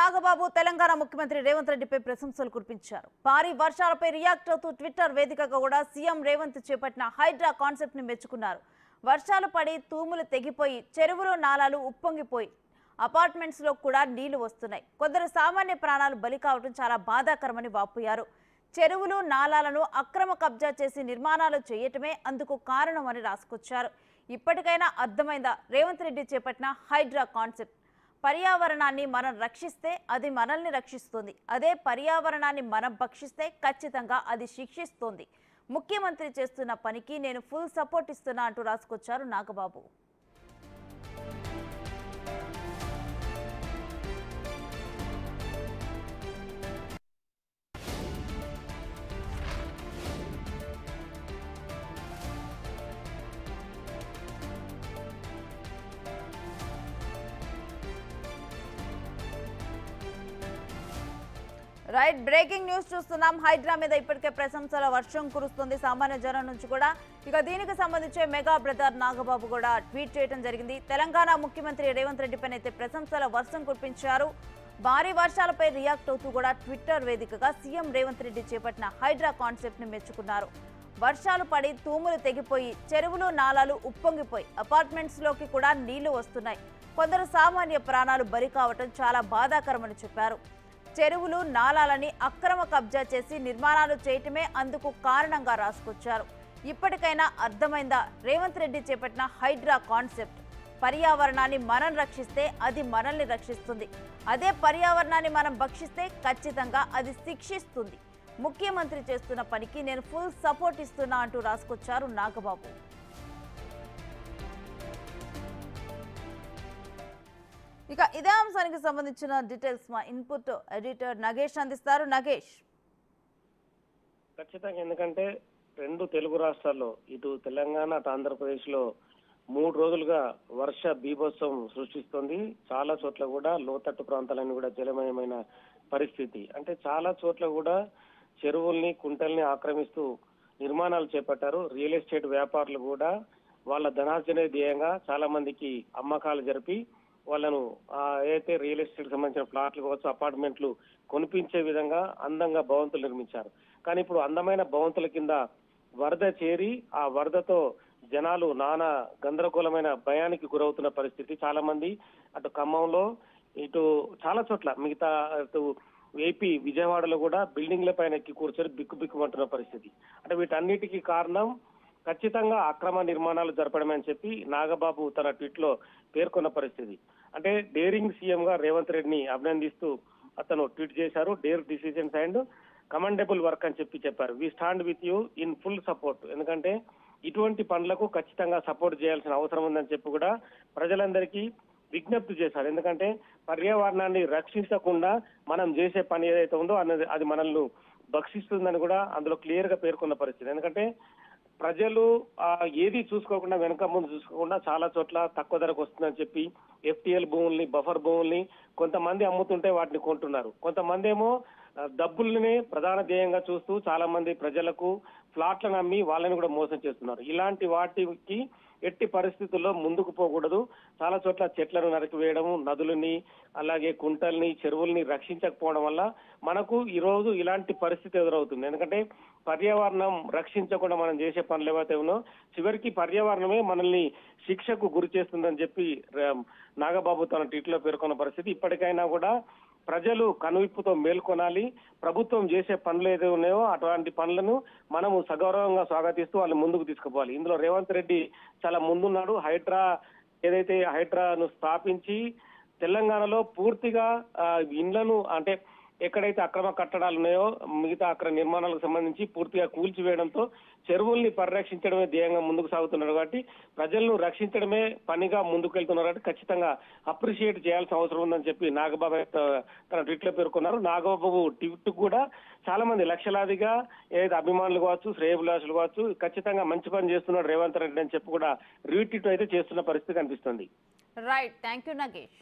నాగబాబు తెలంగాణ ముఖ్యమంత్రి రేవంత్ రెడ్డిపై ప్రశంసలు కురిపించారు. భారీ వర్షాలపై రియాక్ట్ అవుతూ ట్విట్టర్ వేదికగా కూడా సీఎం రేవంత్ చేపట్టిన హైడ్రా కాన్సెప్ట్ ని మెచ్చుకున్నారు. వర్షాలు పడి తూములు తెగిపోయి చెరువులు నాలాలు ఉప్పొంగిపోయి అపార్ట్మెంట్స్ లో కూడా నీళ్లు వస్తున్నాయి. కొందరు సామాన్య ప్రాణాలు బలి కావడం చాలా బాధాకరమని వాపోయారు. చెరువులు నాలాలను అక్రమ కబ్జా చేసి నిర్మాణాలు చేయటమే అందుకు కారణమని రాసుకొచ్చారు. ఇప్పటికైనా అర్థమైందా రేవంత్ రెడ్డి చేపట్టిన హైడ్రా కాన్సెప్ట్? పర్యావరణాన్ని మనం రక్షిస్తే అది మనల్ని రక్షిస్తుంది. అదే పర్యావరణాన్ని మనం భక్షిస్తే ఖచ్చితంగా అది శిక్షిస్తుంది. ముఖ్యమంత్రి చేస్తున్న పనికి నేను ఫుల్ సపోర్ట్ ఇస్తున్నా అంటూ రాసుకొచ్చారు నాగబాబు. రైట్, బ్రేకింగ్ న్యూస్ చూస్తున్నాం. హైడ్రా మీద ఇప్పటికే ప్రశంసల వర్షం కురుస్తుంది సామాన్య జనం నుంచి కూడా. ఇక దీనికి సంబంధించి మెగా బ్రదర్ నాగబాబు కూడా ట్వీట్ చేయడం జరిగింది. తెలంగాణ ముఖ్యమంత్రి రేవంత్ రెడ్డిపైన అయితే ప్రశంసల వర్షం కురిపించారు. భారీ వర్షాలపై రియాక్ట్ అవుతూ కూడా ట్విట్టర్ వేదికగా సీఎం రేవంత్ రెడ్డి చేపట్టిన హైడ్రా కాన్సెప్ట్ ని మెచ్చుకున్నారు. వర్షాలు పడి తూములు తెగిపోయి చెరువులు నాలాలు ఉప్పొంగిపోయి అపార్ట్మెంట్స్ లోకి కూడా నీళ్లు వస్తున్నాయి. కొందరు సామాన్య ప్రాణాలు బలి కావటం చాలా బాధాకరమని చెప్పారు. చెరువులు నాలాలని అక్రమ కబ్జా చేసి నిర్మాణాలు చేయటమే అందుకు కారణంగా రాసుకొచ్చారు. ఇప్పటికైనా అర్థమైందా రేవంత్ రెడ్డి చేపట్టిన హైడ్రా కాన్సెప్ట్? పర్యావరణాన్ని మనం రక్షిస్తే అది మనల్ని రక్షిస్తుంది. అదే పర్యావరణాన్ని మనం భక్షిస్తే ఖచ్చితంగా అది శిక్షిస్తుంది. ముఖ్యమంత్రి చేస్తున్న పనికి నేను ఫుల్ సపోర్ట్ ఇస్తున్నా అంటూ రాసుకొచ్చారు నాగబాబు. ఇక ఇదే అంశానికి సంబంధించిన డీటెయిల్స్ మా ఇన్పుట్ ఎడిటర్ నగేష్ అందిస్తారు. నగేష్, ఖచ్చితంగా, ఎందుకంటే రెండు తెలుగు రాష్ట్రాల్లో ఇటు తెలంగాణ అటు ఆంధ్రప్రదేశ్ లో 3 రోజులుగా వర్ష బీభత్సం సృష్టిస్తుంది. చాలా చోట్ల కూడా లోతట్టు ప్రాంతాలన్నీ కూడా జలమయమైన పరిస్థితి. అంటే చాలా చోట్ల కూడా చెరువుల్ని కుంటల్ని ఆక్రమిస్తూ నిర్మాణాలు చేపట్టారు. రియల్ ఎస్టేట్ వ్యాపారులు కూడా వాళ్ళ ధనార్జన ధ్యేయంగా చాలా మందికి అమ్మకాలు జరిపి వాళ్ళను ఏదైతే రియల్ ఎస్టేట్ సంబంధించిన ప్లాట్లు కావచ్చు, అపార్ట్మెంట్లు కొనిపించే విధంగా అందంగా భవంతులు నిర్మించారు. కానీ ఇప్పుడు అందమైన భవంతుల కింద వరద చేరి ఆ వరదతో జనాలు నానా గందరగోళమైన భయానికి గురవుతున్న పరిస్థితి. చాలా మంది అటు ఖమ్మంలో ఇటు చాలా చోట్ల మిగతా అటు ఏపీ విజయవాడలో కూడా బిల్డింగ్ల పైన ఎక్కి కూర్చొని బిక్కుబిక్కుమంటున్న పరిస్థితి. అంటే వీటన్నిటికీ కారణం ఖచ్చితంగా అక్రమ నిర్మాణాలు జరపడమే అని చెప్పి నాగబాబు తన ట్వీట్ లో పేర్కొన్న పరిస్థితి. అంటే డేరింగ్ సీఎం గా రేవంత్ రెడ్డిని అభినందిస్తూ అతను ట్వీట్ చేశారు. Dare decisions and commendable work అని చెప్పారు. We stand with you in full support. ఎందుకంటే ఇటువంటి పనులకు ఖచ్చితంగా సపోర్ట్ చేయాల్సిన అవసరం ఉందని చెప్పి కూడా ప్రజలందరికీ విజ్ఞప్తి చేశారు. ఎందుకంటే పర్యావరణాన్ని రక్షించకుండా మనం చేసే పని ఏదైతే ఉందో అది మనల్ని భక్షిస్తుందని కూడా అందులో క్లియర్ గా పేర్కొన్న పరిస్థితి. ఎందుకంటే ప్రజలు ఏది చూసుకోకుండా వెనక ముందు చూసుకోకుండా చాలా చోట్ల తక్కువ ధరకు వస్తుందని చెప్పి ఎఫ్టీఎల్ భూముల్ని, బఫర్ భూముల్ని కొంతమంది అమ్ముతుంటే వాటిని కొంటున్నారు. కొంతమంది ఏమో డబ్బుల్ని ప్రధాన ధ్యేయంగా చూస్తూ చాలా మంది ప్రజలకు ఫ్లాట్లను అమ్మి వాళ్ళని కూడా మోసం చేస్తున్నారు. ఇలాంటి వాటికి ఎట్టి పరిస్థితుల్లో ముందుకు పోకూడదు. చాలా చోట్ల చెట్లను నరికివేయడము, నదులని అలాగే కుంటల్ని చెరువుల్ని రక్షించకపోవడం వల్ల మనకు ఈ రోజు ఇలాంటి పరిస్థితి ఎదురవుతుంది. ఎందుకంటే పర్యావరణం రక్షించకుండా మనం చేసే పనులు ఏవైతే ఉన్నో చివరికి పర్యావరణమే మనల్ని శిక్షకు గురి చేస్తుందని చెప్పి నాగబాబు తన ట్వీట్ లో పేర్కొన్న పరిస్థితి. ఇప్పటికైనా కూడా ప్రజలు కనువిప్పుతో మేల్కొనాలి. ప్రభుత్వం చేసే పనులు ఏదో ఉన్నాయో అటువంటి పనులను మనము సగౌరవంగా స్వాగతిస్తూ వాళ్ళు ముందుకు తీసుకుపోవాలి. ఇందులో రేవంత్ రెడ్డి చాలా ముందున్నాడు. ఏదైతే హైడ్రాను స్థాపించి తెలంగాణలో పూర్తిగా ఇండ్లను అంటే ఎక్కడైతే అక్రమ కట్టడాలు ఉన్నాయో మిగతా అక్రమ నిర్మాణాలకు సంబంధించి పూర్తిగా కూల్చివేయడంతో చెరువుల్ని పరిరక్షించడమే ధ్యేయంగా ముందుకు సాగుతున్నారు. కాబట్టి ప్రజలను రక్షించడమే పనిగా ముందుకు వెళ్తున్నారు. కాబట్టి ఖచ్చితంగా అప్రిషియేట్ చేయాల్సిన అవసరం ఉందని చెప్పి నాగబాబు తన ట్వీట్ లో పేర్కొన్నారు. నాగబాబు ట్వీట్ కూడా చాలా మంది లక్షలాదిగా ఏదైతే అభిమానులు కావచ్చు, శ్రేయభిలాషులు కావచ్చు ఖచ్చితంగా మంచి పని చేస్తున్నాడు రేవంత్ రెడ్డి అని చెప్పి కూడా రీట్వీట్ అయితే చేస్తున్న పరిస్థితి కనిపిస్తుంది. Right, thank you Nagesh.